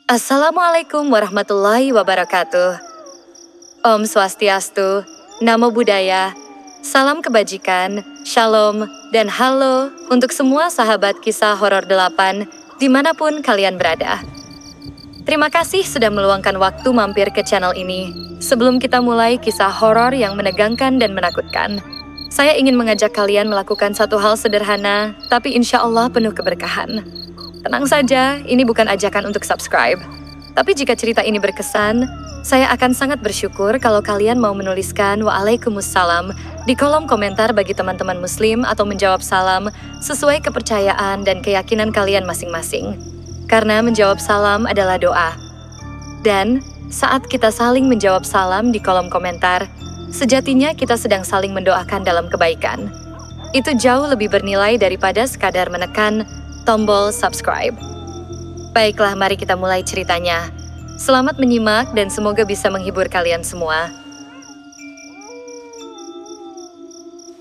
Assalamualaikum warahmatullahi wabarakatuh. Om Swastiastu, Namo Buddhaya, salam kebajikan, shalom, dan halo untuk semua sahabat kisah horor 8 dimanapun kalian berada. Terima kasih sudah meluangkan waktu mampir ke channel ini. Sebelum kita mulai kisah horor yang menegangkan dan menakutkan, saya ingin mengajak kalian melakukan satu hal sederhana, tapi insya Allah penuh keberkahan. Tenang saja, ini bukan ajakan untuk subscribe. Tapi jika cerita ini berkesan, saya akan sangat bersyukur kalau kalian mau menuliskan Waalaikumsalam di kolom komentar bagi teman-teman muslim atau menjawab salam sesuai kepercayaan dan keyakinan kalian masing-masing. Karena menjawab salam adalah doa. Dan saat kita saling menjawab salam di kolom komentar, sejatinya kita sedang saling mendoakan dalam kebaikan. Itu jauh lebih bernilai daripada sekadar menekan tombol subscribe. Baiklah, mari kita mulai ceritanya. Selamat menyimak dan semoga bisa menghibur kalian semua.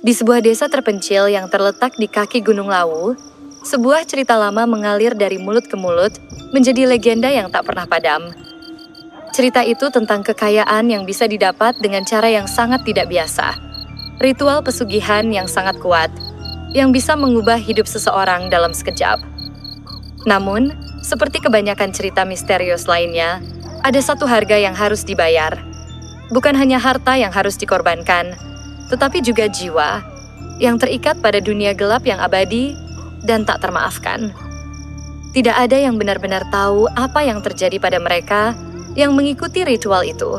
Di sebuah desa terpencil yang terletak di kaki Gunung Lawu, sebuah cerita lama mengalir dari mulut ke mulut menjadi legenda yang tak pernah padam. Cerita itu tentang kekayaan yang bisa didapat dengan cara yang sangat tidak biasa. Ritual pesugihan yang sangat kuat, yang bisa mengubah hidup seseorang dalam sekejap. Namun, seperti kebanyakan cerita misterius lainnya, ada satu harga yang harus dibayar. Bukan hanya harta yang harus dikorbankan, tetapi juga jiwa yang terikat pada dunia gelap yang abadi dan tak termaafkan. Tidak ada yang benar-benar tahu apa yang terjadi pada mereka yang mengikuti ritual itu,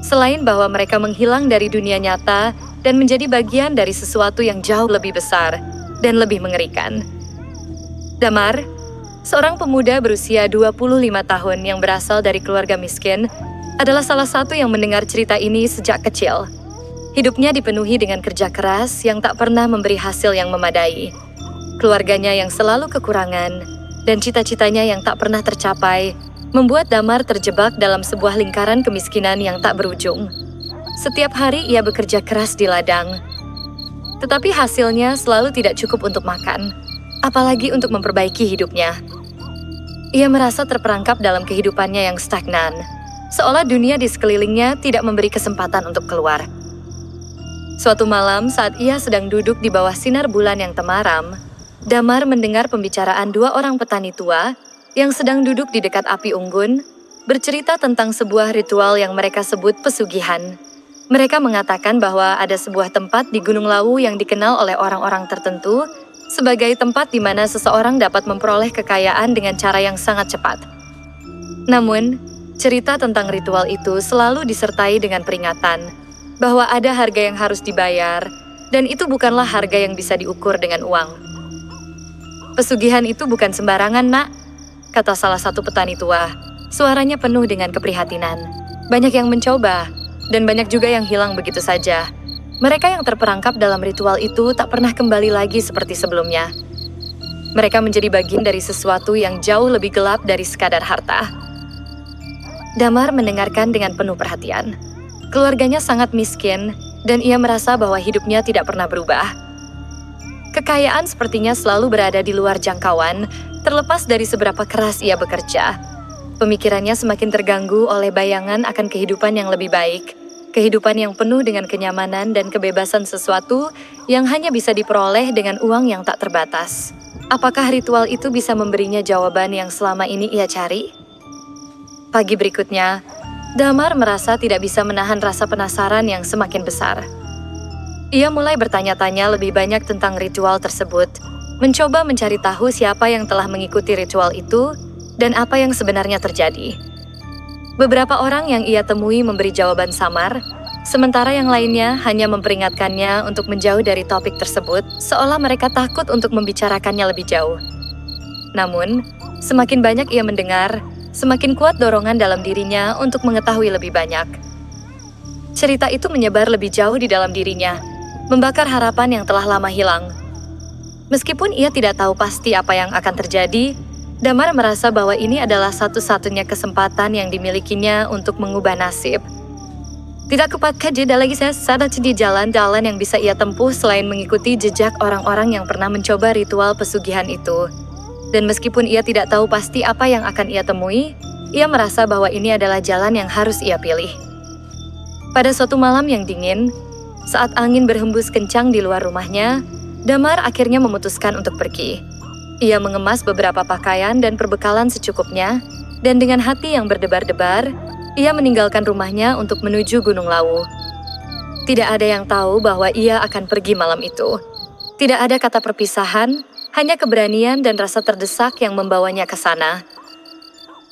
selain bahwa mereka menghilang dari dunia nyata dan menjadi bagian dari sesuatu yang jauh lebih besar dan lebih mengerikan. Damar, seorang pemuda berusia 25 tahun yang berasal dari keluarga miskin, adalah salah satu yang mendengar cerita ini sejak kecil. Hidupnya dipenuhi dengan kerja keras yang tak pernah memberi hasil yang memadai. Keluarganya yang selalu kekurangan, dan cita-citanya yang tak pernah tercapai, membuat Damar terjebak dalam sebuah lingkaran kemiskinan yang tak berujung. Setiap hari ia bekerja keras di ladang, tetapi hasilnya selalu tidak cukup untuk makan, apalagi untuk memperbaiki hidupnya. Ia merasa terperangkap dalam kehidupannya yang stagnan, seolah dunia di sekelilingnya tidak memberi kesempatan untuk keluar. Suatu malam saat ia sedang duduk di bawah sinar bulan yang temaram, Damar mendengar pembicaraan dua orang petani tua yang sedang duduk di dekat api unggun, bercerita tentang sebuah ritual yang mereka sebut pesugihan. Mereka mengatakan bahwa ada sebuah tempat di Gunung Lawu yang dikenal oleh orang-orang tertentu sebagai tempat di mana seseorang dapat memperoleh kekayaan dengan cara yang sangat cepat. Namun, cerita tentang ritual itu selalu disertai dengan peringatan bahwa ada harga yang harus dibayar, dan itu bukanlah harga yang bisa diukur dengan uang. Pesugihan itu bukan sembarangan, nak, kata salah satu petani tua. Suaranya penuh dengan keprihatinan. Banyak yang mencoba, dan banyak juga yang hilang begitu saja. Mereka yang terperangkap dalam ritual itu tak pernah kembali lagi seperti sebelumnya. Mereka menjadi bagian dari sesuatu yang jauh lebih gelap dari sekadar harta. Damar mendengarkan dengan penuh perhatian. Keluarganya sangat miskin, dan ia merasa bahwa hidupnya tidak pernah berubah. Kekayaan sepertinya selalu berada di luar jangkauan, terlepas dari seberapa keras ia bekerja. Pemikirannya semakin terganggu oleh bayangan akan kehidupan yang lebih baik. Kehidupan yang penuh dengan kenyamanan dan kebebasan, sesuatu yang hanya bisa diperoleh dengan uang yang tak terbatas. Apakah ritual itu bisa memberinya jawaban yang selama ini ia cari? Pagi berikutnya, Damar merasa tidak bisa menahan rasa penasaran yang semakin besar. Ia mulai bertanya-tanya lebih banyak tentang ritual tersebut, mencoba mencari tahu siapa yang telah mengikuti ritual itu dan apa yang sebenarnya terjadi. Beberapa orang yang ia temui memberi jawaban samar, sementara yang lainnya hanya memperingatkannya untuk menjauh dari topik tersebut, seolah mereka takut untuk membicarakannya lebih jauh. Namun, semakin banyak ia mendengar, semakin kuat dorongan dalam dirinya untuk mengetahui lebih banyak. Cerita itu menyebar lebih jauh di dalam dirinya, membakar harapan yang telah lama hilang. Meskipun ia tidak tahu pasti apa yang akan terjadi, Damar merasa bahwa ini adalah satu-satunya kesempatan yang dimilikinya untuk mengubah nasib. Tidak kupatkah jeda lagi saya sadar di jalan-jalan yang bisa ia tempuh selain mengikuti jejak orang-orang yang pernah mencoba ritual pesugihan itu. Dan meskipun ia tidak tahu pasti apa yang akan ia temui, ia merasa bahwa ini adalah jalan yang harus ia pilih. Pada suatu malam yang dingin, saat angin berhembus kencang di luar rumahnya, Damar akhirnya memutuskan untuk pergi. Ia mengemas beberapa pakaian dan perbekalan secukupnya, dan dengan hati yang berdebar-debar, ia meninggalkan rumahnya untuk menuju Gunung Lawu. Tidak ada yang tahu bahwa ia akan pergi malam itu. Tidak ada kata perpisahan, hanya keberanian dan rasa terdesak yang membawanya ke sana.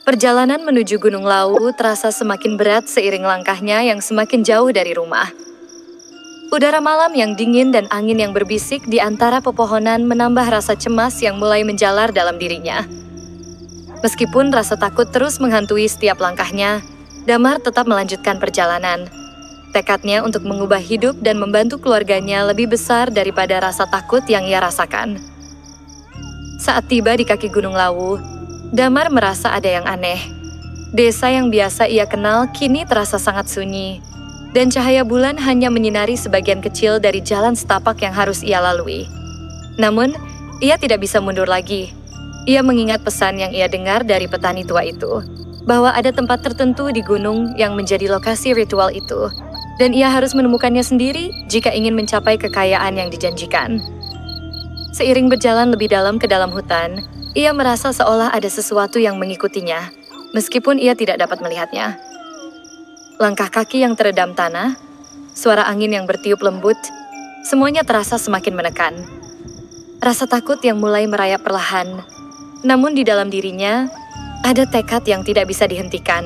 Perjalanan menuju Gunung Lawu terasa semakin berat seiring langkahnya yang semakin jauh dari rumah. Udara malam yang dingin dan angin yang berbisik di antara pepohonan menambah rasa cemas yang mulai menjalar dalam dirinya. Meskipun rasa takut terus menghantui setiap langkahnya, Damar tetap melanjutkan perjalanan. Tekadnya untuk mengubah hidup dan membantu keluarganya lebih besar daripada rasa takut yang ia rasakan. Saat tiba di kaki Gunung Lawu, Damar merasa ada yang aneh. Desa yang biasa ia kenal kini terasa sangat sunyi, dan cahaya bulan hanya menyinari sebagian kecil dari jalan setapak yang harus ia lalui. Namun, ia tidak bisa mundur lagi. Ia mengingat pesan yang ia dengar dari petani tua itu, bahwa ada tempat tertentu di gunung yang menjadi lokasi ritual itu, dan ia harus menemukannya sendiri jika ingin mencapai kekayaan yang dijanjikan. Seiring berjalan lebih dalam ke dalam hutan, ia merasa seolah ada sesuatu yang mengikutinya, meskipun ia tidak dapat melihatnya. Langkah kaki yang teredam tanah, suara angin yang bertiup lembut, semuanya terasa semakin menekan. Rasa takut yang mulai merayap perlahan, namun di dalam dirinya ada tekad yang tidak bisa dihentikan.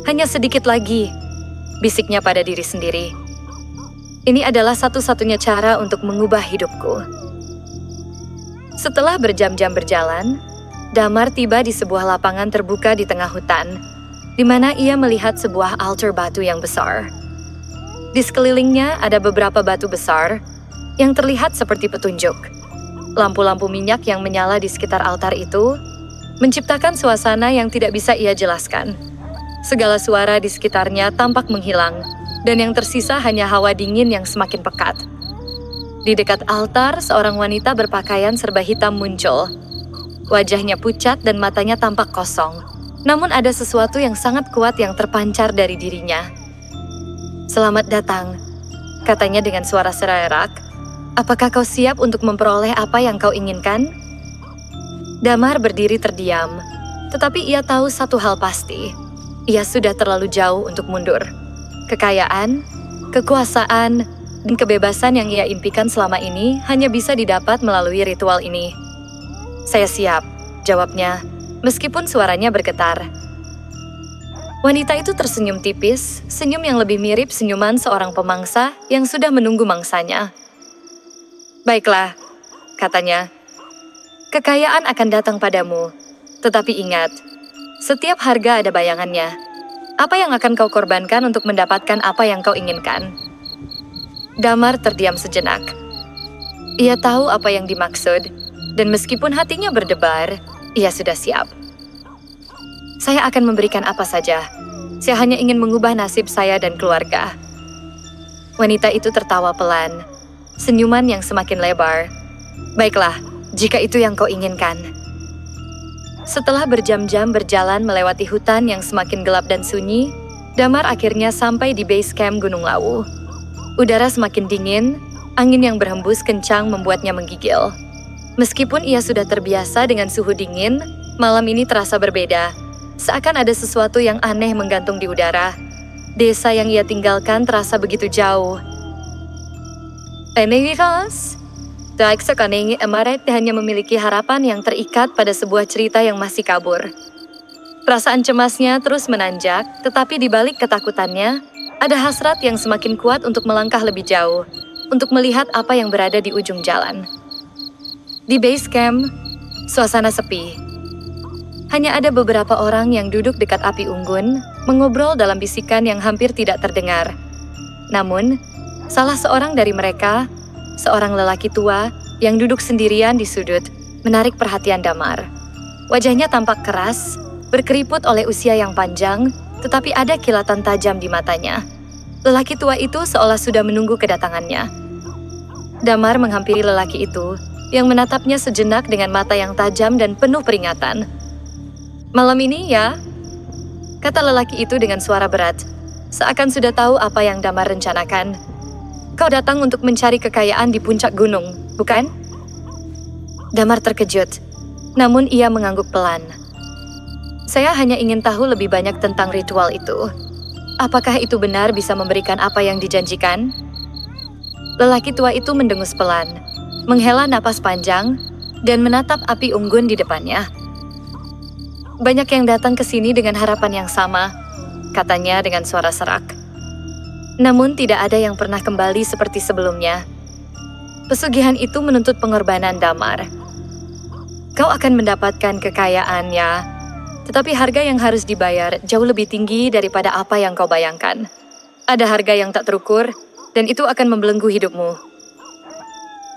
Hanya sedikit lagi, bisiknya pada diri sendiri. Ini adalah satu-satunya cara untuk mengubah hidupku. Setelah berjam-jam berjalan, Damar tiba di sebuah lapangan terbuka di tengah hutan, di mana ia melihat sebuah altar batu yang besar. Di sekelilingnya ada beberapa batu besar yang terlihat seperti petunjuk. Lampu-lampu minyak yang menyala di sekitar altar itu menciptakan suasana yang tidak bisa ia jelaskan. Segala suara di sekitarnya tampak menghilang, dan yang tersisa hanya hawa dingin yang semakin pekat. Di dekat altar, seorang wanita berpakaian serba hitam muncul. Wajahnya pucat dan matanya tampak kosong. Namun ada sesuatu yang sangat kuat yang terpancar dari dirinya. "Selamat datang," katanya dengan suara serak. "Apakah kau siap untuk memperoleh apa yang kau inginkan?" Damar berdiri terdiam, tetapi ia tahu satu hal pasti. Ia sudah terlalu jauh untuk mundur. Kekayaan, kekuasaan, dan kebebasan yang ia impikan selama ini hanya bisa didapat melalui ritual ini. "Saya siap," jawabnya, meskipun suaranya bergetar. Wanita itu tersenyum tipis, senyum yang lebih mirip senyuman seorang pemangsa yang sudah menunggu mangsanya. "Baiklah," katanya, "kekayaan akan datang padamu, tetapi ingat, setiap harga ada bayangannya. Apa yang akan kau korbankan untuk mendapatkan apa yang kau inginkan?" Damar terdiam sejenak. Ia tahu apa yang dimaksud, dan meskipun hatinya berdebar, ia sudah siap. "Saya akan memberikan apa saja. Saya hanya ingin mengubah nasib saya dan keluarga." Wanita itu tertawa pelan, senyuman yang semakin lebar. "Baiklah, jika itu yang kau inginkan." Setelah berjam-jam berjalan melewati hutan yang semakin gelap dan sunyi, Damar akhirnya sampai di base camp Gunung Lawu. Udara semakin dingin, angin yang berhembus kencang membuatnya menggigil. Meskipun ia sudah terbiasa dengan suhu dingin, malam ini terasa berbeda. Seakan ada sesuatu yang aneh menggantung di udara. Desa yang ia tinggalkan terasa begitu jauh. Enegikos, tak sekanengi Emaret hanya memiliki harapan yang terikat pada sebuah cerita yang masih kabur. Perasaan cemasnya terus menanjak, tetapi di balik ketakutannya, ada hasrat yang semakin kuat untuk melangkah lebih jauh, untuk melihat apa yang berada di ujung jalan. Di base camp, suasana sepi. Hanya ada beberapa orang yang duduk dekat api unggun, mengobrol dalam bisikan yang hampir tidak terdengar. Namun, salah seorang dari mereka, seorang lelaki tua yang duduk sendirian di sudut, menarik perhatian Damar. Wajahnya tampak keras, berkeriput oleh usia yang panjang, tetapi ada kilatan tajam di matanya. Lelaki tua itu seolah sudah menunggu kedatangannya. Damar menghampiri lelaki itu, yang menatapnya sejenak dengan mata yang tajam dan penuh peringatan. Malam ini ya, kata lelaki itu dengan suara berat, seakan sudah tahu apa yang Damar rencanakan. Kau datang untuk mencari kekayaan di puncak gunung, bukan? Damar terkejut, namun ia mengangguk pelan. Saya hanya ingin tahu lebih banyak tentang ritual itu. Apakah itu benar bisa memberikan apa yang dijanjikan? Lelaki tua itu mendengus pelan, menghela napas panjang, dan menatap api unggun di depannya. Banyak yang datang ke sini dengan harapan yang sama, katanya dengan suara serak. Namun tidak ada yang pernah kembali seperti sebelumnya. Pesugihan itu menuntut pengorbanan Damar. Kau akan mendapatkan kekayaan ya, tetapi harga yang harus dibayar jauh lebih tinggi daripada apa yang kau bayangkan. Ada harga yang tak terukur, dan itu akan membelenggu hidupmu.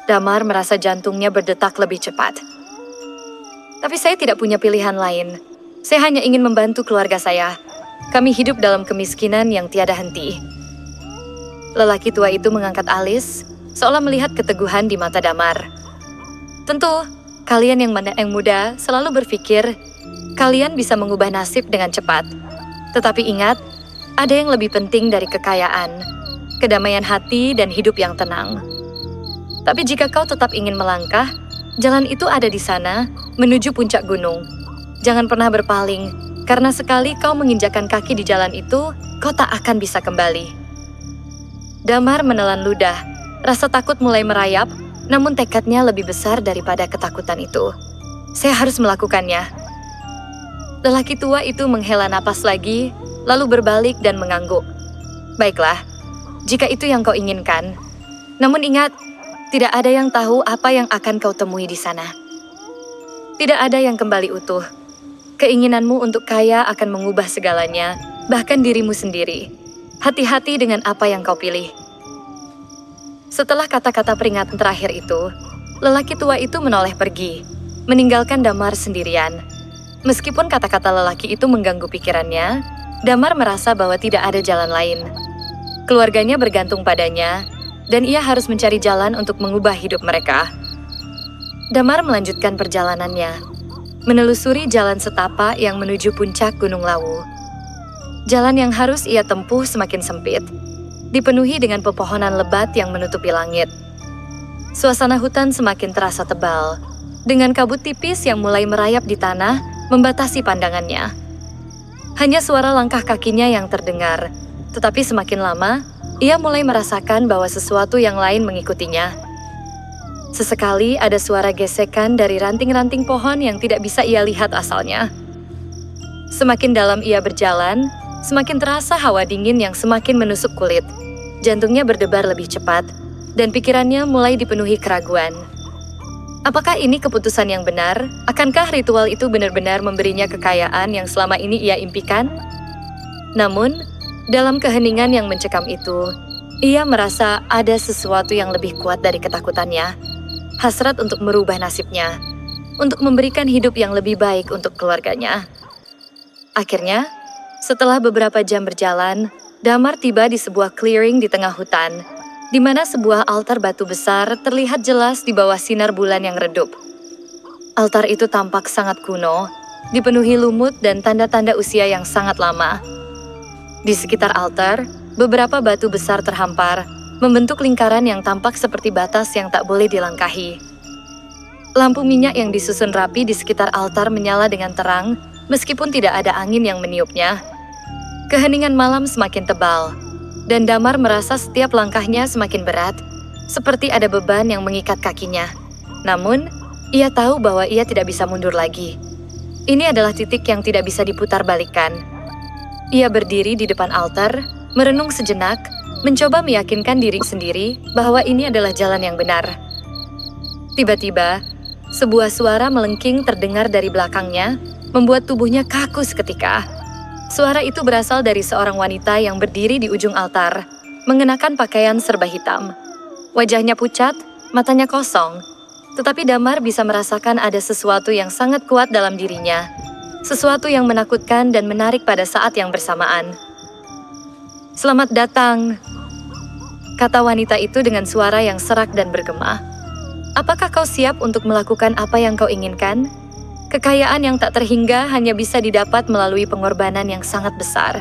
Damar merasa jantungnya berdetak lebih cepat. Tapi saya tidak punya pilihan lain. Saya hanya ingin membantu keluarga saya. Kami hidup dalam kemiskinan yang tiada henti. Lelaki tua itu mengangkat alis, seolah melihat keteguhan di mata Damar. Tentu, kalian yang muda selalu berpikir kalian bisa mengubah nasib dengan cepat. Tetapi ingat, ada yang lebih penting dari kekayaan, kedamaian hati dan hidup yang tenang. Tapi jika kau tetap ingin melangkah, jalan itu ada di sana, menuju puncak gunung. Jangan pernah berpaling, karena sekali kau menginjakkan kaki di jalan itu, kau tak akan bisa kembali. Damar menelan ludah, rasa takut mulai merayap, namun tekadnya lebih besar daripada ketakutan itu. Saya harus melakukannya. Lelaki tua itu menghela napas lagi, lalu berbalik dan mengangguk. Baiklah, jika itu yang kau inginkan. Namun ingat, tidak ada yang tahu apa yang akan kau temui di sana. Tidak ada yang kembali utuh. Keinginanmu untuk kaya akan mengubah segalanya, bahkan dirimu sendiri. Hati-hati dengan apa yang kau pilih. Setelah kata-kata peringatan terakhir itu, lelaki tua itu menoleh pergi, meninggalkan Damar sendirian. Meskipun kata-kata lelaki itu mengganggu pikirannya, Damar merasa bahwa tidak ada jalan lain. Keluarganya bergantung padanya, dan ia harus mencari jalan untuk mengubah hidup mereka. Damar melanjutkan perjalanannya, menelusuri jalan setapak yang menuju puncak Gunung Lawu. Jalan yang harus ia tempuh semakin sempit, dipenuhi dengan pepohonan lebat yang menutupi langit. Suasana hutan semakin terasa tebal, dengan kabut tipis yang mulai merayap di tanah membatasi pandangannya. Hanya suara langkah kakinya yang terdengar, tetapi semakin lama, ia mulai merasakan bahwa sesuatu yang lain mengikutinya. Sesekali ada suara gesekan dari ranting-ranting pohon yang tidak bisa ia lihat asalnya. Semakin dalam ia berjalan, semakin terasa hawa dingin yang semakin menusuk kulit. Jantungnya berdebar lebih cepat, dan pikirannya mulai dipenuhi keraguan. Apakah ini keputusan yang benar? Akankah ritual itu benar-benar memberinya kekayaan yang selama ini ia impikan? Namun, dalam keheningan yang mencekam itu, ia merasa ada sesuatu yang lebih kuat dari ketakutannya. Hasrat untuk merubah nasibnya, untuk memberikan hidup yang lebih baik untuk keluarganya. Akhirnya, setelah beberapa jam berjalan, Damar tiba di sebuah clearing di tengah hutan, di mana sebuah altar batu besar terlihat jelas di bawah sinar bulan yang redup. Altar itu tampak sangat kuno, dipenuhi lumut dan tanda-tanda usia yang sangat lama. Di sekitar altar, beberapa batu besar terhampar, membentuk lingkaran yang tampak seperti batas yang tak boleh dilangkahi. Lampu minyak yang disusun rapi di sekitar altar menyala dengan terang, meskipun tidak ada angin yang meniupnya. Keheningan malam semakin tebal, dan Damar merasa setiap langkahnya semakin berat, seperti ada beban yang mengikat kakinya. Namun, ia tahu bahwa ia tidak bisa mundur lagi. Ini adalah titik yang tidak bisa diputar balikan. Ia berdiri di depan altar, merenung sejenak, mencoba meyakinkan diri sendiri bahwa ini adalah jalan yang benar. Tiba-tiba, sebuah suara melengking terdengar dari belakangnya, membuat tubuhnya kaku seketika. Suara itu berasal dari seorang wanita yang berdiri di ujung altar, mengenakan pakaian serba hitam. Wajahnya pucat, matanya kosong, tetapi Damar bisa merasakan ada sesuatu yang sangat kuat dalam dirinya. Sesuatu yang menakutkan dan menarik pada saat yang bersamaan. "Selamat datang," kata wanita itu dengan suara yang serak dan bergema. "Apakah kau siap untuk melakukan apa yang kau inginkan?" Kekayaan yang tak terhingga hanya bisa didapat melalui pengorbanan yang sangat besar.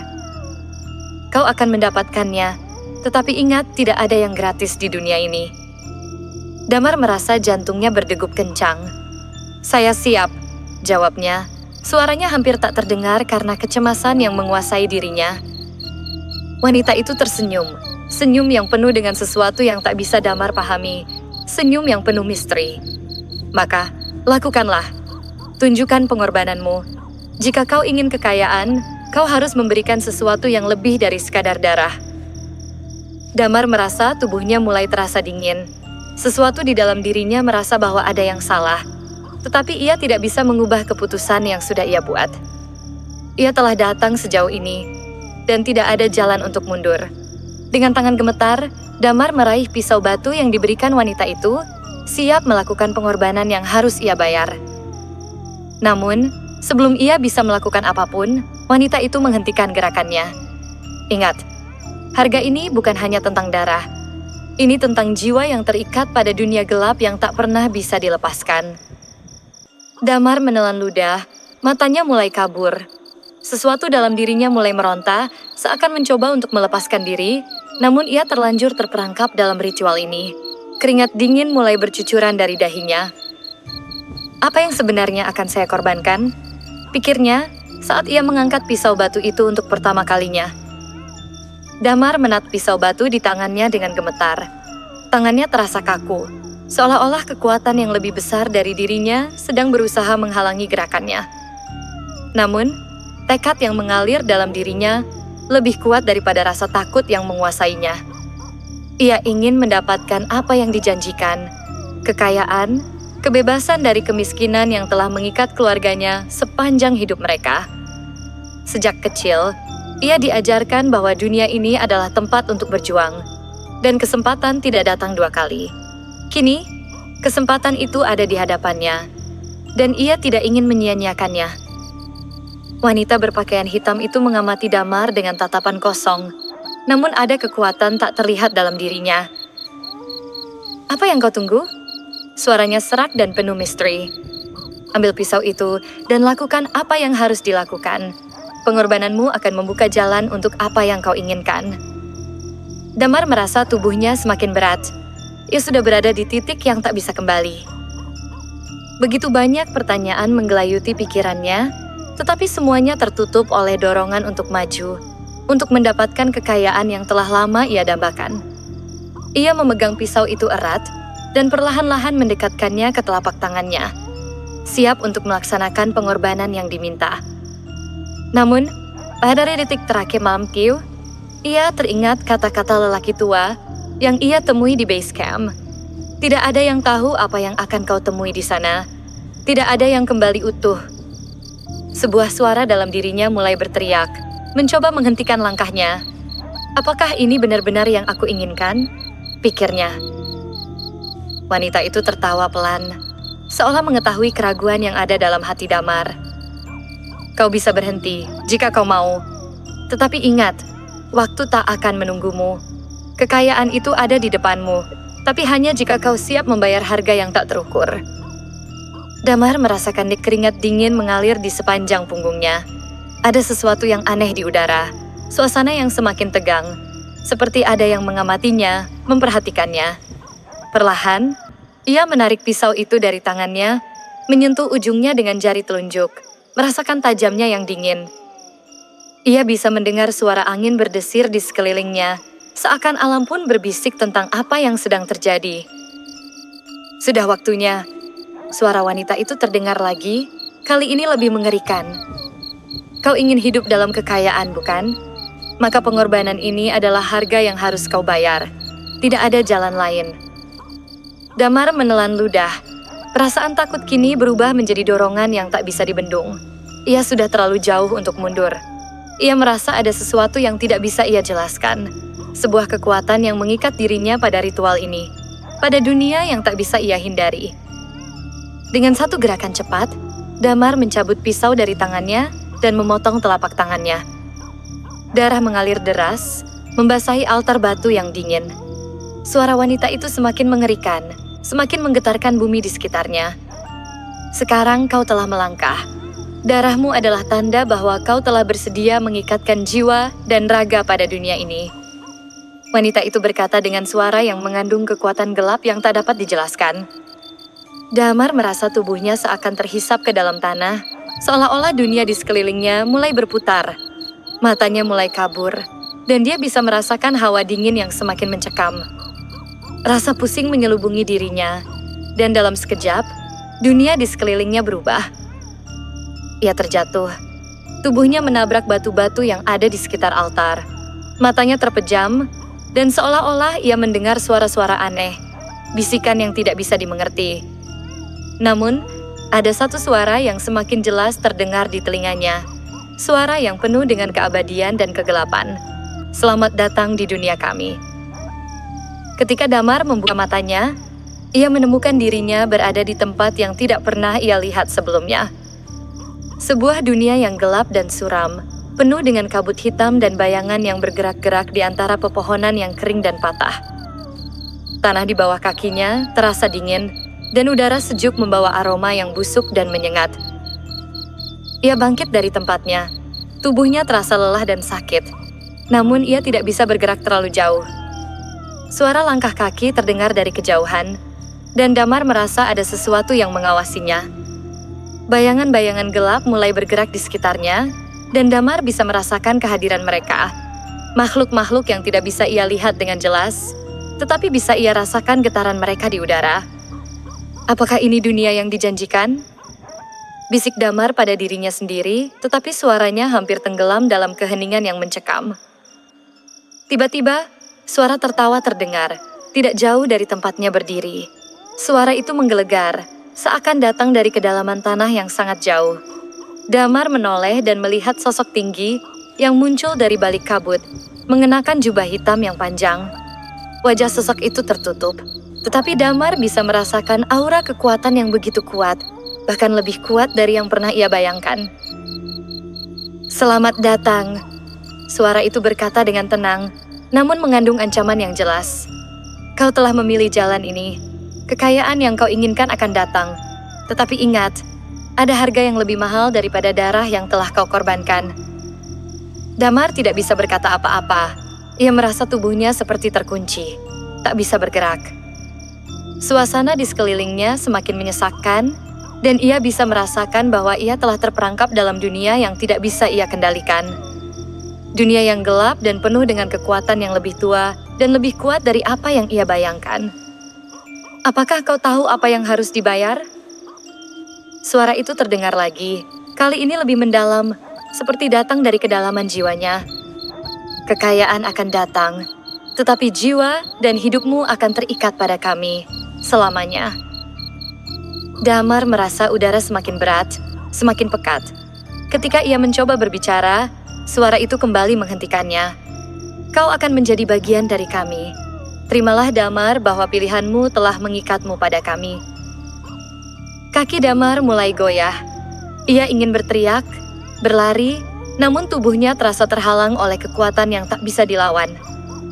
Kau akan mendapatkannya, tetapi ingat tidak ada yang gratis di dunia ini. Damar merasa jantungnya berdegup kencang. Saya siap, jawabnya. Suaranya hampir tak terdengar karena kecemasan yang menguasai dirinya. Wanita itu tersenyum, senyum yang penuh dengan sesuatu yang tak bisa Damar pahami, senyum yang penuh misteri. Maka, lakukanlah. Tunjukkan pengorbananmu. Jika kau ingin kekayaan, kau harus memberikan sesuatu yang lebih dari sekadar darah. Damar merasa tubuhnya mulai terasa dingin. Sesuatu di dalam dirinya merasa bahwa ada yang salah. Tetapi ia tidak bisa mengubah keputusan yang sudah ia buat. Ia telah datang sejauh ini, dan tidak ada jalan untuk mundur. Dengan tangan gemetar, Damar meraih pisau batu yang diberikan wanita itu, siap melakukan pengorbanan yang harus ia bayar. Namun, sebelum ia bisa melakukan apapun, wanita itu menghentikan gerakannya. Ingat, harga ini bukan hanya tentang darah. Ini tentang jiwa yang terikat pada dunia gelap yang tak pernah bisa dilepaskan. Damar menelan ludah, matanya mulai kabur. Sesuatu dalam dirinya mulai meronta, seakan mencoba untuk melepaskan diri, namun ia terlanjur terperangkap dalam ritual ini. Keringat dingin mulai bercucuran dari dahinya. Apa yang sebenarnya akan saya korbankan? Pikirnya saat ia mengangkat pisau batu itu untuk pertama kalinya. Damar menat pisau batu di tangannya dengan gemetar. Tangannya terasa kaku, seolah-olah kekuatan yang lebih besar dari dirinya sedang berusaha menghalangi gerakannya. Namun, tekad yang mengalir dalam dirinya lebih kuat daripada rasa takut yang menguasainya. Ia ingin mendapatkan apa yang dijanjikan, kekayaan, kebebasan dari kemiskinan yang telah mengikat keluarganya sepanjang hidup mereka. Sejak kecil, ia diajarkan bahwa dunia ini adalah tempat untuk berjuang, dan kesempatan tidak datang dua kali. Kini, kesempatan itu ada di hadapannya, dan ia tidak ingin menyia-nyiakannya. Wanita berpakaian hitam itu mengamati Damar dengan tatapan kosong, namun ada kekuatan tak terlihat dalam dirinya. Apa yang kau tunggu? Suaranya serak dan penuh misteri. Ambil pisau itu dan lakukan apa yang harus dilakukan. Pengorbananmu akan membuka jalan untuk apa yang kau inginkan. Damar merasa tubuhnya semakin berat. Ia sudah berada di titik yang tak bisa kembali. Begitu banyak pertanyaan menggelayuti pikirannya, tetapi semuanya tertutup oleh dorongan untuk maju, untuk mendapatkan kekayaan yang telah lama ia dambakan. Ia memegang pisau itu erat, dan perlahan-lahan mendekatkannya ke telapak tangannya, siap untuk melaksanakan pengorbanan yang diminta. Namun, pada detik terakhir malam Q, ia teringat kata-kata lelaki tua yang ia temui di base camp. Tidak ada yang tahu apa yang akan kau temui di sana. Tidak ada yang kembali utuh. Sebuah suara dalam dirinya mulai berteriak, mencoba menghentikan langkahnya. Apakah ini benar-benar yang aku inginkan? Pikirnya. Wanita itu tertawa pelan, seolah mengetahui keraguan yang ada dalam hati Damar. Kau bisa berhenti jika kau mau, tetapi ingat, waktu tak akan menunggumu. Kekayaan itu ada di depanmu, tapi hanya jika kau siap membayar harga yang tak terukur. Damar merasakan keringat dingin mengalir di sepanjang punggungnya. Ada sesuatu yang aneh di udara, suasana yang semakin tegang, seperti ada yang mengamatinya, memperhatikannya. Perlahan, ia menarik pisau itu dari tangannya, menyentuh ujungnya dengan jari telunjuk, merasakan tajamnya yang dingin. Ia bisa mendengar suara angin berdesir di sekelilingnya, seakan alam pun berbisik tentang apa yang sedang terjadi. Sudah waktunya, suara wanita itu terdengar lagi, kali ini lebih mengerikan. Kau ingin hidup dalam kekayaan, bukan? Maka pengorbanan ini adalah harga yang harus kau bayar. Tidak ada jalan lain. Damar menelan ludah. Perasaan takut kini berubah menjadi dorongan yang tak bisa dibendung. Ia sudah terlalu jauh untuk mundur. Ia merasa ada sesuatu yang tidak bisa ia jelaskan. Sebuah kekuatan yang mengikat dirinya pada ritual ini. Pada dunia yang tak bisa ia hindari. Dengan satu gerakan cepat, Damar mencabut pisau dari tangannya dan memotong telapak tangannya. Darah mengalir deras, membasahi altar batu yang dingin. Suara wanita itu semakin mengerikan, semakin menggetarkan bumi di sekitarnya. Sekarang kau telah melangkah. Darahmu adalah tanda bahwa kau telah bersedia mengikatkan jiwa dan raga pada dunia ini. Wanita itu berkata dengan suara yang mengandung kekuatan gelap yang tak dapat dijelaskan. Damar merasa tubuhnya seakan terhisap ke dalam tanah, seolah-olah dunia di sekelilingnya mulai berputar. Matanya mulai kabur, dan dia bisa merasakan hawa dingin yang semakin mencekam. Rasa pusing menyelubungi dirinya, dan dalam sekejap, dunia di sekelilingnya berubah. Ia terjatuh. Tubuhnya menabrak batu-batu yang ada di sekitar altar. Matanya terpejam, dan seolah-olah ia mendengar suara-suara aneh, bisikan yang tidak bisa dimengerti. Namun, ada satu suara yang semakin jelas terdengar di telinganya. Suara yang penuh dengan keabadian dan kegelapan. Selamat datang di dunia kami. Ketika Damar membuka matanya, ia menemukan dirinya berada di tempat yang tidak pernah ia lihat sebelumnya. Sebuah dunia yang gelap dan suram, penuh dengan kabut hitam dan bayangan yang bergerak-gerak di antara pepohonan yang kering dan patah. Tanah di bawah kakinya terasa dingin, dan udara sejuk membawa aroma yang busuk dan menyengat. Ia bangkit dari tempatnya. Tubuhnya terasa lelah dan sakit. Namun ia tidak bisa bergerak terlalu jauh. Suara langkah kaki terdengar dari kejauhan, dan Damar merasa ada sesuatu yang mengawasinya. Bayangan-bayangan gelap mulai bergerak di sekitarnya, dan Damar bisa merasakan kehadiran mereka. Makhluk-makhluk yang tidak bisa ia lihat dengan jelas, tetapi bisa ia rasakan getaran mereka di udara. Apakah ini dunia yang dijanjikan? Bisik Damar pada dirinya sendiri, tetapi suaranya hampir tenggelam dalam keheningan yang mencekam. Tiba-tiba, suara tertawa terdengar, tidak jauh dari tempatnya berdiri. Suara itu menggelegar, seakan datang dari kedalaman tanah yang sangat jauh. Damar menoleh dan melihat sosok tinggi yang muncul dari balik kabut, mengenakan jubah hitam yang panjang. Wajah sosok itu tertutup, tetapi Damar bisa merasakan aura kekuatan yang begitu kuat, bahkan lebih kuat dari yang pernah ia bayangkan. "Selamat datang," suara itu berkata dengan tenang, namun mengandung ancaman yang jelas. "Kau telah memilih jalan ini. Kekayaan yang kau inginkan akan datang. Tetapi ingat, ada harga yang lebih mahal daripada darah yang telah kau korbankan." Damar tidak bisa berkata apa-apa. Ia merasa tubuhnya seperti terkunci, tak bisa bergerak. Suasana di sekelilingnya semakin menyesakkan, dan ia bisa merasakan bahwa ia telah terperangkap dalam dunia yang tidak bisa ia kendalikan. Dunia yang gelap dan penuh dengan kekuatan yang lebih tua dan lebih kuat dari apa yang ia bayangkan. "Apakah kau tahu apa yang harus dibayar?" Suara itu terdengar lagi, kali ini lebih mendalam, seperti datang dari kedalaman jiwanya. "Kekayaan akan datang, tetapi jiwa dan hidupmu akan terikat pada kami selamanya." Damar merasa udara semakin berat, semakin pekat. Ketika ia mencoba berbicara, suara itu kembali menghentikannya. "Kau akan menjadi bagian dari kami. Terimalah Damar bahwa pilihanmu telah mengikatmu pada kami." Kaki Damar mulai goyah. Ia ingin berteriak, berlari, namun tubuhnya terasa terhalang oleh kekuatan yang tak bisa dilawan.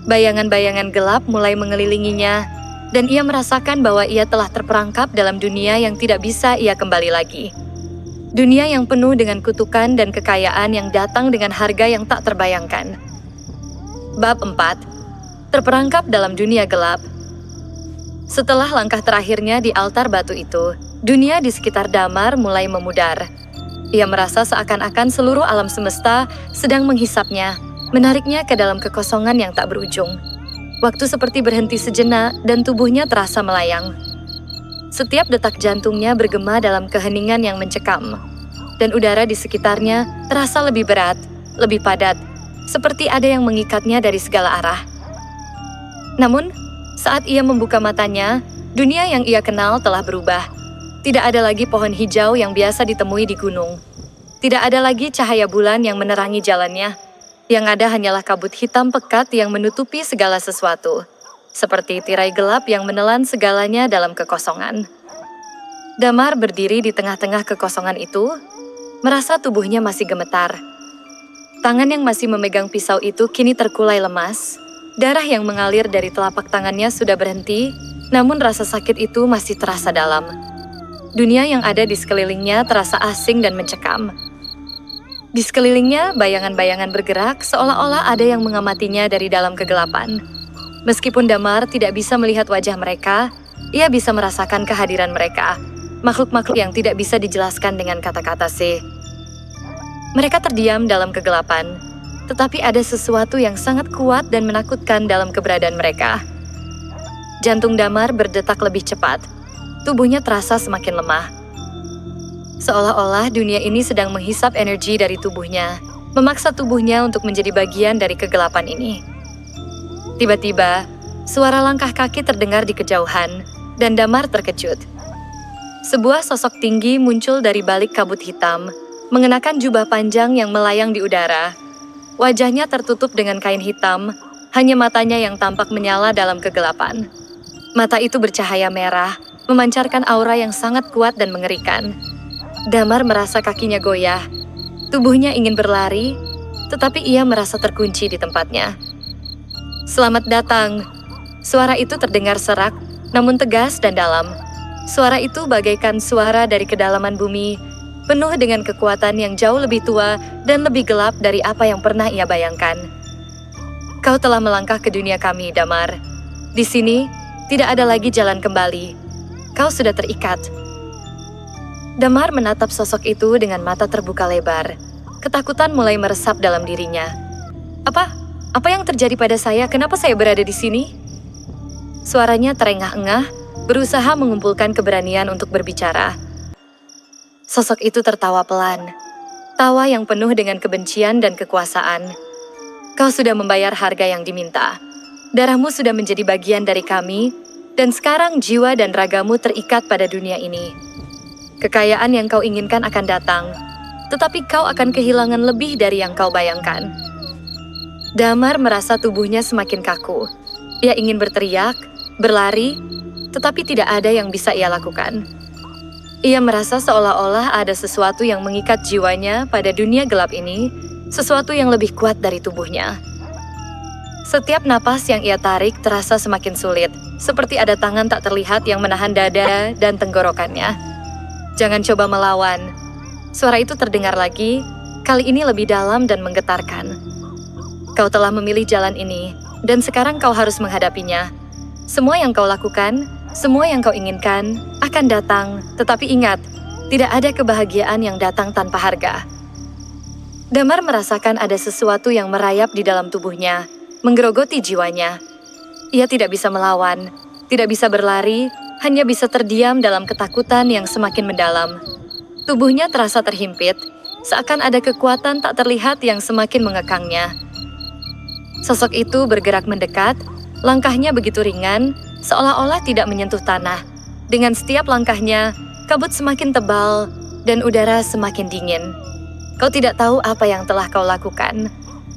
Bayangan-bayangan gelap mulai mengelilinginya, dan ia merasakan bahwa ia telah terperangkap dalam dunia yang tidak bisa ia kembali lagi. Dunia yang penuh dengan kutukan dan kekayaan yang datang dengan harga yang tak terbayangkan. Bab 4. Terperangkap dalam dunia gelap. Setelah langkah terakhirnya di altar batu itu, dunia di sekitar Damar mulai memudar. Ia merasa seakan-akan seluruh alam semesta sedang menghisapnya, menariknya ke dalam kekosongan yang tak berujung. Waktu seperti berhenti sejenak dan tubuhnya terasa melayang. Setiap detak jantungnya bergema dalam keheningan yang mencekam, dan udara di sekitarnya terasa lebih berat, lebih padat, seperti ada yang mengikatnya dari segala arah. Namun, saat ia membuka matanya, dunia yang ia kenal telah berubah. Tidak ada lagi pohon hijau yang biasa ditemui di gunung. Tidak ada lagi cahaya bulan yang menerangi jalannya. Yang ada hanyalah kabut hitam pekat yang menutupi segala sesuatu, seperti tirai gelap yang menelan segalanya dalam kekosongan. Damar berdiri di tengah-tengah kekosongan itu, merasa tubuhnya masih gemetar. Tangan yang masih memegang pisau itu kini terkulai lemas. Darah yang mengalir dari telapak tangannya sudah berhenti, namun rasa sakit itu masih terasa dalam. Dunia yang ada di sekelilingnya terasa asing dan mencekam. Di sekelilingnya, bayangan-bayangan bergerak seolah-olah ada yang mengamatinya dari dalam kegelapan. Meskipun Damar tidak bisa melihat wajah mereka, ia bisa merasakan kehadiran mereka, makhluk-makhluk yang tidak bisa dijelaskan dengan kata-kata sih. Mereka terdiam dalam kegelapan, tetapi ada sesuatu yang sangat kuat dan menakutkan dalam keberadaan mereka. Jantung Damar berdetak lebih cepat. Tubuhnya terasa semakin lemah. Seolah-olah dunia ini sedang menghisap energi dari tubuhnya, memaksa tubuhnya untuk menjadi bagian dari kegelapan ini. Tiba-tiba, suara langkah kaki terdengar di kejauhan, dan Damar terkejut. Sebuah sosok tinggi muncul dari balik kabut hitam, mengenakan jubah panjang yang melayang di udara. Wajahnya tertutup dengan kain hitam, hanya matanya yang tampak menyala dalam kegelapan. Mata itu bercahaya merah, memancarkan aura yang sangat kuat dan mengerikan. Damar merasa kakinya goyah. Tubuhnya ingin berlari, tetapi ia merasa terkunci di tempatnya. "Selamat datang." Suara itu terdengar serak, namun tegas dan dalam. Suara itu bagaikan suara dari kedalaman bumi, penuh dengan kekuatan yang jauh lebih tua dan lebih gelap dari apa yang pernah ia bayangkan. "Kau telah melangkah ke dunia kami, Damar. Di sini, tidak ada lagi jalan kembali. Kau sudah terikat." Damar menatap sosok itu dengan mata terbuka lebar. Ketakutan mulai meresap dalam dirinya. Apa yang terjadi pada saya? Kenapa saya berada di sini?" Suaranya terengah-engah, berusaha mengumpulkan keberanian untuk berbicara. Sosok itu tertawa pelan. Tawa yang penuh dengan kebencian dan kekuasaan. "Kau sudah membayar harga yang diminta. Darahmu sudah menjadi bagian dari kami, dan sekarang jiwa dan ragamu terikat pada dunia ini. Kekayaan yang kau inginkan akan datang, tetapi kau akan kehilangan lebih dari yang kau bayangkan." Damar merasa tubuhnya semakin kaku. Ia ingin berteriak, berlari, tetapi tidak ada yang bisa ia lakukan. Ia merasa seolah-olah ada sesuatu yang mengikat jiwanya pada dunia gelap ini, sesuatu yang lebih kuat dari tubuhnya. Setiap napas yang ia tarik terasa semakin sulit, seperti ada tangan tak terlihat yang menahan dada dan tenggorokannya. "Jangan coba melawan." Suara itu terdengar lagi, kali ini lebih dalam dan menggetarkan. "Kau telah memilih jalan ini, dan sekarang kau harus menghadapinya. Semua yang kau lakukan, semua yang kau inginkan, akan datang, tetapi ingat, tidak ada kebahagiaan yang datang tanpa harga." Damar merasakan ada sesuatu yang merayap di dalam tubuhnya, menggerogoti jiwanya. Ia tidak bisa melawan, tidak bisa berlari, hanya bisa terdiam dalam ketakutan yang semakin mendalam. Tubuhnya terasa terhimpit, seakan ada kekuatan tak terlihat yang semakin mengekangnya. Sosok itu bergerak mendekat, langkahnya begitu ringan, seolah-olah tidak menyentuh tanah. Dengan setiap langkahnya, kabut semakin tebal dan udara semakin dingin. "Kau tidak tahu apa yang telah kau lakukan,"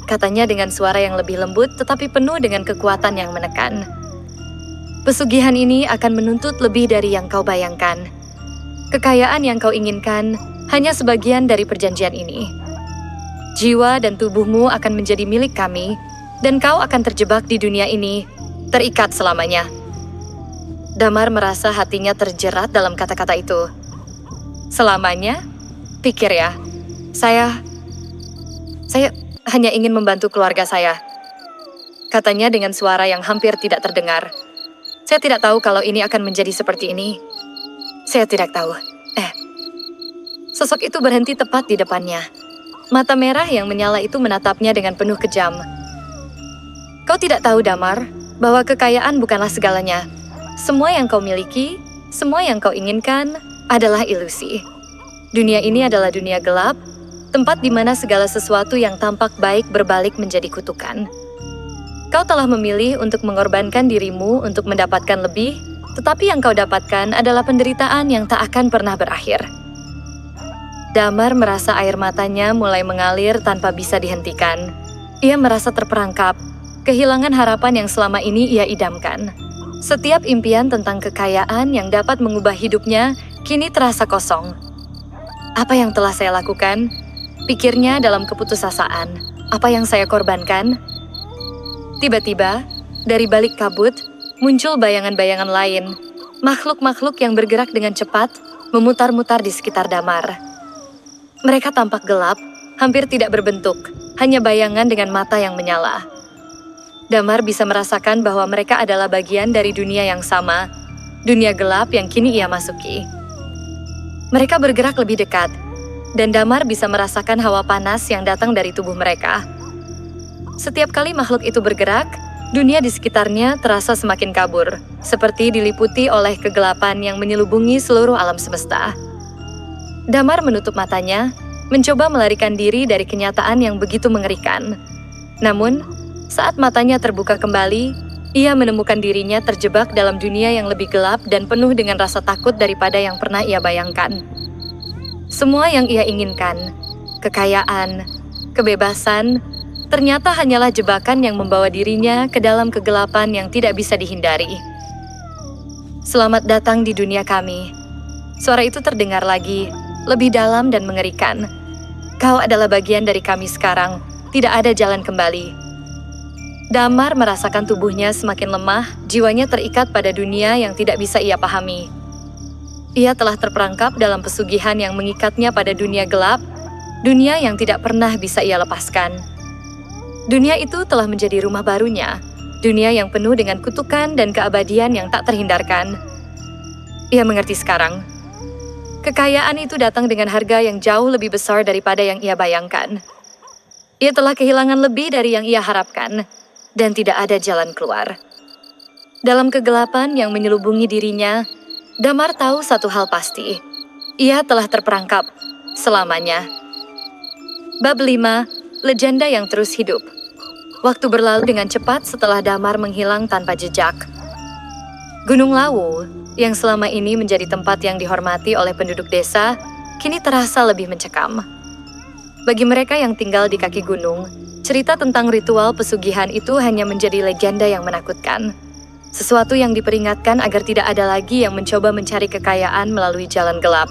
katanya dengan suara yang lebih lembut tetapi penuh dengan kekuatan yang menekan. "Pesugihan ini akan menuntut lebih dari yang kau bayangkan. Kekayaan yang kau inginkan hanya sebagian dari perjanjian ini. Jiwa dan tubuhmu akan menjadi milik kami, dan kau akan terjebak di dunia ini, terikat selamanya." Damar merasa hatinya terjerat dalam kata-kata itu. "Selamanya? Pikir ya, saya hanya ingin membantu keluarga saya," katanya dengan suara yang hampir tidak terdengar. "Saya tidak tahu kalau ini akan menjadi seperti ini. Saya tidak tahu." Sosok itu berhenti tepat di depannya. Mata merah yang menyala itu menatapnya dengan penuh kejam. "Kau tidak tahu, Damar, bahwa kekayaan bukanlah segalanya. Semua yang kau miliki, semua yang kau inginkan, adalah ilusi. Dunia ini adalah dunia gelap, tempat di mana segala sesuatu yang tampak baik berbalik menjadi kutukan. Kau telah memilih untuk mengorbankan dirimu untuk mendapatkan lebih, tetapi yang kau dapatkan adalah penderitaan yang tak akan pernah berakhir." Damar merasa air matanya mulai mengalir tanpa bisa dihentikan. Ia merasa terperangkap, kehilangan harapan yang selama ini ia idamkan. Setiap impian tentang kekayaan yang dapat mengubah hidupnya kini terasa kosong. "Apa yang telah saya lakukan?" pikirnya dalam keputusasaan. "Apa yang saya korbankan?" Tiba-tiba, dari balik kabut, muncul bayangan-bayangan lain. Makhluk-makhluk yang bergerak dengan cepat, memutar-mutar di sekitar Damar. Mereka tampak gelap, hampir tidak berbentuk, hanya bayangan dengan mata yang menyala. Damar bisa merasakan bahwa mereka adalah bagian dari dunia yang sama, dunia gelap yang kini ia masuki. Mereka bergerak lebih dekat, dan Damar bisa merasakan hawa panas yang datang dari tubuh mereka. Setiap kali makhluk itu bergerak, dunia di sekitarnya terasa semakin kabur, seperti diliputi oleh kegelapan yang menyelubungi seluruh alam semesta. Damar menutup matanya, mencoba melarikan diri dari kenyataan yang begitu mengerikan. Namun, saat matanya terbuka kembali, ia menemukan dirinya terjebak dalam dunia yang lebih gelap dan penuh dengan rasa takut daripada yang pernah ia bayangkan. Semua yang ia inginkan, kekayaan, kebebasan, ternyata hanyalah jebakan yang membawa dirinya ke dalam kegelapan yang tidak bisa dihindari. Selamat datang di dunia kami. Suara itu terdengar lagi, lebih dalam dan mengerikan. Kau adalah bagian dari kami sekarang, tidak ada jalan kembali. Damar merasakan tubuhnya semakin lemah, jiwanya terikat pada dunia yang tidak bisa ia pahami. Ia telah terperangkap dalam pesugihan yang mengikatnya pada dunia gelap, dunia yang tidak pernah bisa ia lepaskan. Dunia itu telah menjadi rumah barunya, dunia yang penuh dengan kutukan dan keabadian yang tak terhindarkan. Ia mengerti sekarang. Kekayaan itu datang dengan harga yang jauh lebih besar daripada yang ia bayangkan. Ia telah kehilangan lebih dari yang ia harapkan, dan tidak ada jalan keluar. Dalam kegelapan yang menyelubungi dirinya, Damar tahu satu hal pasti. Ia telah terperangkap selamanya. Bab 5, Legenda yang terus hidup. Waktu berlalu dengan cepat setelah Damar menghilang tanpa jejak. Gunung Lawu, yang selama ini menjadi tempat yang dihormati oleh penduduk desa, kini terasa lebih mencekam. Bagi mereka yang tinggal di kaki gunung, cerita tentang ritual pesugihan itu hanya menjadi legenda yang menakutkan. Sesuatu yang diperingatkan agar tidak ada lagi yang mencoba mencari kekayaan melalui jalan gelap.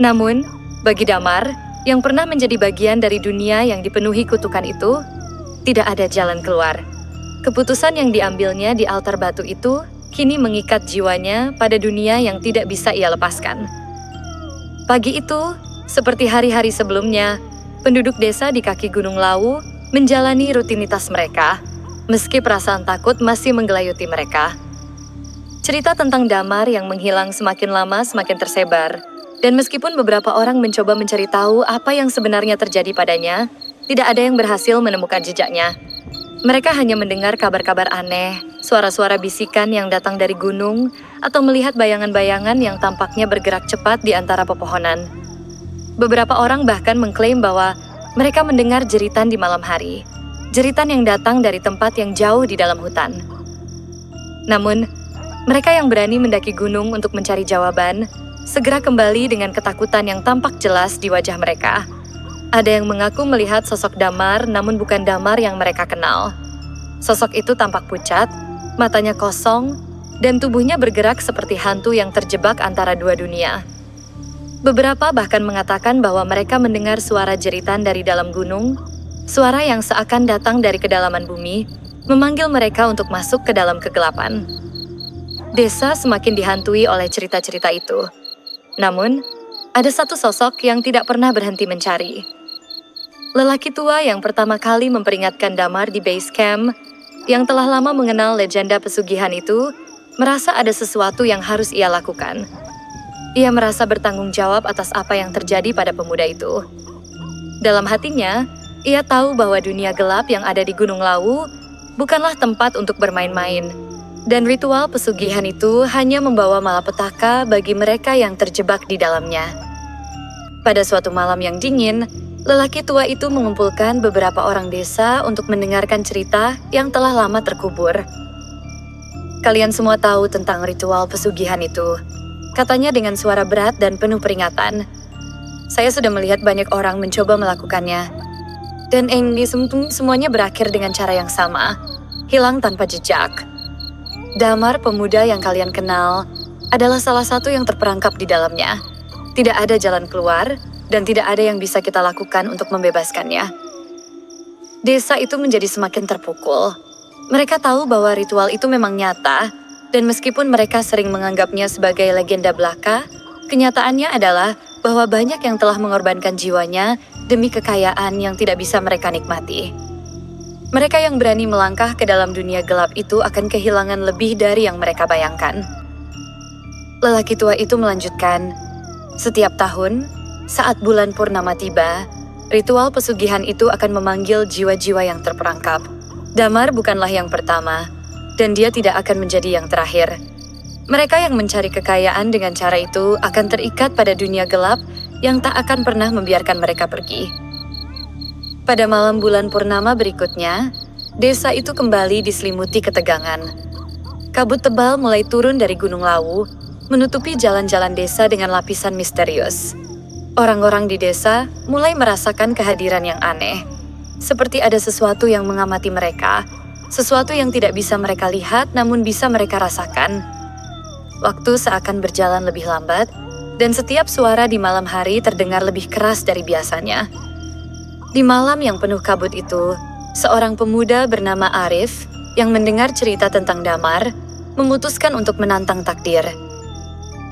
Namun, bagi Damar, yang pernah menjadi bagian dari dunia yang dipenuhi kutukan itu, tidak ada jalan keluar. Keputusan yang diambilnya di altar batu itu kini mengikat jiwanya pada dunia yang tidak bisa ia lepaskan. Pagi itu, seperti hari-hari sebelumnya, penduduk desa di kaki Gunung Lawu menjalani rutinitas mereka, meski perasaan takut masih menggelayuti mereka. Cerita tentang Damar yang menghilang semakin lama semakin tersebar, dan meskipun beberapa orang mencoba mencari tahu apa yang sebenarnya terjadi padanya, tidak ada yang berhasil menemukan jejaknya. Mereka hanya mendengar kabar-kabar aneh, suara-suara bisikan yang datang dari gunung, atau melihat bayangan-bayangan yang tampaknya bergerak cepat di antara pepohonan. Beberapa orang bahkan mengklaim bahwa mereka mendengar jeritan di malam hari, jeritan yang datang dari tempat yang jauh di dalam hutan. Namun, mereka yang berani mendaki gunung untuk mencari jawaban, segera kembali dengan ketakutan yang tampak jelas di wajah mereka. Ada yang mengaku melihat sosok Damar, namun bukan Damar yang mereka kenal. Sosok itu tampak pucat, matanya kosong, dan tubuhnya bergerak seperti hantu yang terjebak antara dua dunia. Beberapa bahkan mengatakan bahwa mereka mendengar suara jeritan dari dalam gunung, suara yang seakan datang dari kedalaman bumi, memanggil mereka untuk masuk ke dalam kegelapan. Desa semakin dihantui oleh cerita-cerita itu. Namun, ada satu sosok yang tidak pernah berhenti mencari. Lelaki tua yang pertama kali memperingatkan Damar di base camp, yang telah lama mengenal legenda pesugihan itu, merasa ada sesuatu yang harus ia lakukan. Ia merasa bertanggung jawab atas apa yang terjadi pada pemuda itu. Dalam hatinya, ia tahu bahwa dunia gelap yang ada di Gunung Lawu bukanlah tempat untuk bermain-main, dan ritual pesugihan itu hanya membawa malapetaka bagi mereka yang terjebak di dalamnya. Pada suatu malam yang dingin, lelaki tua itu mengumpulkan beberapa orang desa untuk mendengarkan cerita yang telah lama terkubur. Kalian semua tahu tentang ritual pesugihan itu, katanya dengan suara berat dan penuh peringatan. Saya sudah melihat banyak orang mencoba melakukannya, dan semuanya berakhir dengan cara yang sama, hilang tanpa jejak. Damar, pemuda yang kalian kenal, adalah salah satu yang terperangkap di dalamnya. Tidak ada jalan keluar, dan tidak ada yang bisa kita lakukan untuk membebaskannya. Desa itu menjadi semakin terpukul. Mereka tahu bahwa ritual itu memang nyata, dan meskipun mereka sering menganggapnya sebagai legenda belaka, Kenyataannya adalah bahwa banyak yang telah mengorbankan jiwanya demi kekayaan yang tidak bisa mereka nikmati. Mereka yang berani melangkah ke dalam dunia gelap itu akan kehilangan lebih dari yang mereka bayangkan. Lelaki tua itu melanjutkan, setiap tahun, saat bulan purnama tiba, ritual pesugihan itu akan memanggil jiwa-jiwa yang terperangkap. Damar bukanlah yang pertama, dan dia tidak akan menjadi yang terakhir. Mereka yang mencari kekayaan dengan cara itu akan terikat pada dunia gelap yang tak akan pernah membiarkan mereka pergi. Pada malam bulan purnama berikutnya, desa itu kembali diselimuti ketegangan. Kabut tebal mulai turun dari Gunung Lawu, menutupi jalan-jalan desa dengan lapisan misterius. Orang-orang di desa mulai merasakan kehadiran yang aneh. Seperti ada sesuatu yang mengamati mereka, sesuatu yang tidak bisa mereka lihat namun bisa mereka rasakan. Waktu seakan berjalan lebih lambat, dan setiap suara di malam hari terdengar lebih keras dari biasanya. Di malam yang penuh kabut itu, seorang pemuda bernama Arif yang mendengar cerita tentang Damar memutuskan untuk menantang takdir.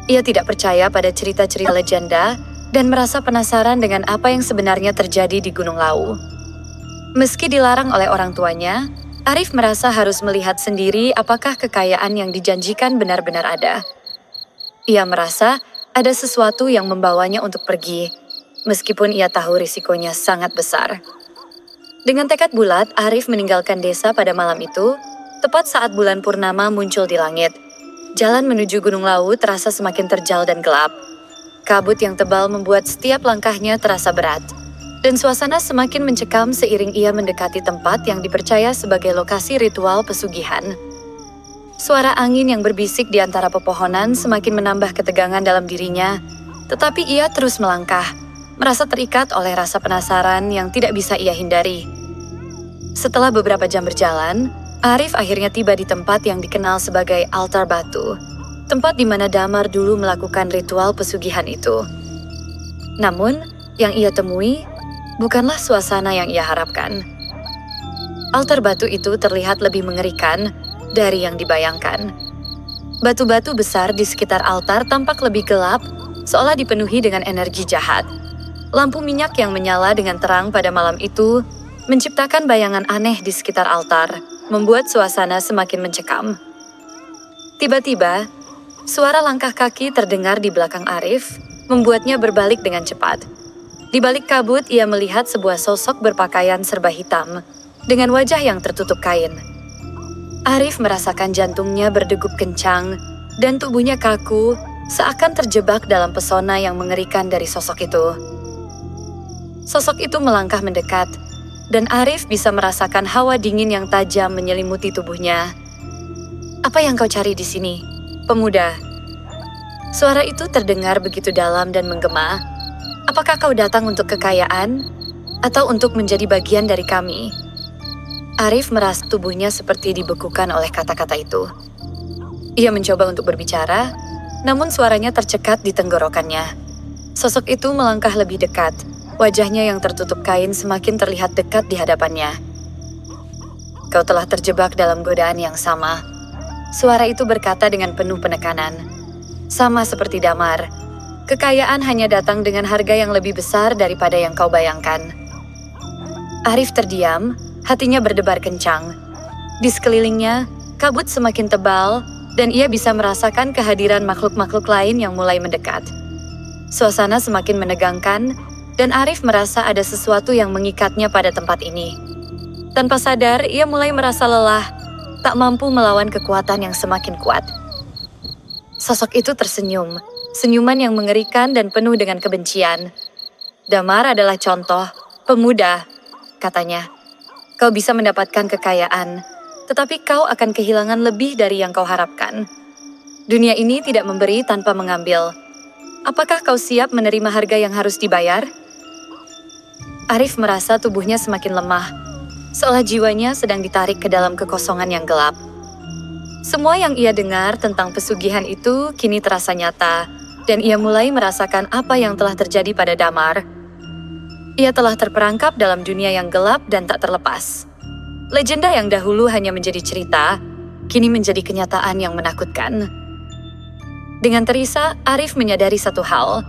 Ia tidak percaya pada cerita-cerita legenda dan merasa penasaran dengan apa yang sebenarnya terjadi di Gunung Lawu. Meski dilarang oleh orang tuanya, Arif merasa harus melihat sendiri apakah kekayaan yang dijanjikan benar-benar ada. Ia merasa ada sesuatu yang membawanya untuk pergi, meskipun ia tahu risikonya sangat besar. Dengan tekad bulat, Arif meninggalkan desa pada malam itu, tepat saat bulan purnama muncul di langit. Jalan menuju Gunung Lawu terasa semakin terjal dan gelap. Kabut yang tebal membuat setiap langkahnya terasa berat, dan suasana semakin mencekam seiring ia mendekati tempat yang dipercaya sebagai lokasi ritual pesugihan. Suara angin yang berbisik di antara pepohonan semakin menambah ketegangan dalam dirinya, tetapi ia terus melangkah, merasa terikat oleh rasa penasaran yang tidak bisa ia hindari. Setelah beberapa jam berjalan, Arif akhirnya tiba di tempat yang dikenal sebagai altar batu, tempat di mana Damar dulu melakukan ritual pesugihan itu. Namun, yang ia temui bukanlah suasana yang ia harapkan. Altar batu itu terlihat lebih mengerikan dari yang dibayangkan. Batu-batu besar di sekitar altar tampak lebih gelap, seolah dipenuhi dengan energi jahat. Lampu minyak yang menyala dengan terang pada malam itu menciptakan bayangan aneh di sekitar altar, membuat suasana semakin mencekam. Tiba-tiba, suara langkah kaki terdengar di belakang Arif, membuatnya berbalik dengan cepat. Di balik kabut, ia melihat sebuah sosok berpakaian serba hitam, dengan wajah yang tertutup kain. Arif merasakan jantungnya berdegup kencang, dan tubuhnya kaku, seakan terjebak dalam pesona yang mengerikan dari sosok itu. Sosok itu melangkah mendekat, dan Arif bisa merasakan hawa dingin yang tajam menyelimuti tubuhnya. "Apa yang kau cari di sini, pemuda?" Suara itu terdengar begitu dalam dan menggema. "Apakah kau datang untuk kekayaan, atau untuk menjadi bagian dari kami?" Arif merasa tubuhnya seperti dibekukan oleh kata-kata itu. Ia mencoba untuk berbicara, namun suaranya tercekat di tenggorokannya. Sosok itu melangkah lebih dekat, wajahnya yang tertutup kain semakin terlihat dekat di hadapannya. "Kau telah terjebak dalam godaan yang sama," suara itu berkata dengan penuh penekanan. "Sama seperti Damar, kekayaan hanya datang dengan harga yang lebih besar daripada yang kau bayangkan." Arif terdiam, hatinya berdebar kencang. Di sekelilingnya, kabut semakin tebal, dan ia bisa merasakan kehadiran makhluk-makhluk lain yang mulai mendekat. Suasana semakin menegangkan, dan Arif merasa ada sesuatu yang mengikatnya pada tempat ini. Tanpa sadar, ia mulai merasa lelah, tak mampu melawan kekuatan yang semakin kuat. Sosok itu tersenyum, senyuman yang mengerikan dan penuh dengan kebencian. "Damar adalah contoh, pemuda," katanya. "Kau bisa mendapatkan kekayaan, tetapi kau akan kehilangan lebih dari yang kau harapkan. Dunia ini tidak memberi tanpa mengambil. Apakah kau siap menerima harga yang harus dibayar?" Arif merasa tubuhnya semakin lemah, seolah jiwanya sedang ditarik ke dalam kekosongan yang gelap. Semua yang ia dengar tentang pesugihan itu kini terasa nyata, dan ia mulai merasakan apa yang telah terjadi pada Damar. Ia telah terperangkap dalam dunia yang gelap dan tak terlepas. Legenda yang dahulu hanya menjadi cerita, kini menjadi kenyataan yang menakutkan. Dengan Teresa, Arif menyadari satu hal.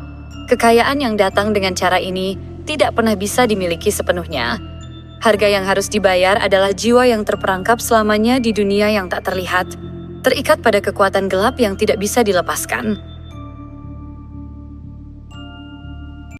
Kekayaan yang datang dengan cara ini tidak pernah bisa dimiliki sepenuhnya. Harga yang harus dibayar adalah jiwa yang terperangkap selamanya di dunia yang tak terlihat, terikat pada kekuatan gelap yang tidak bisa dilepaskan.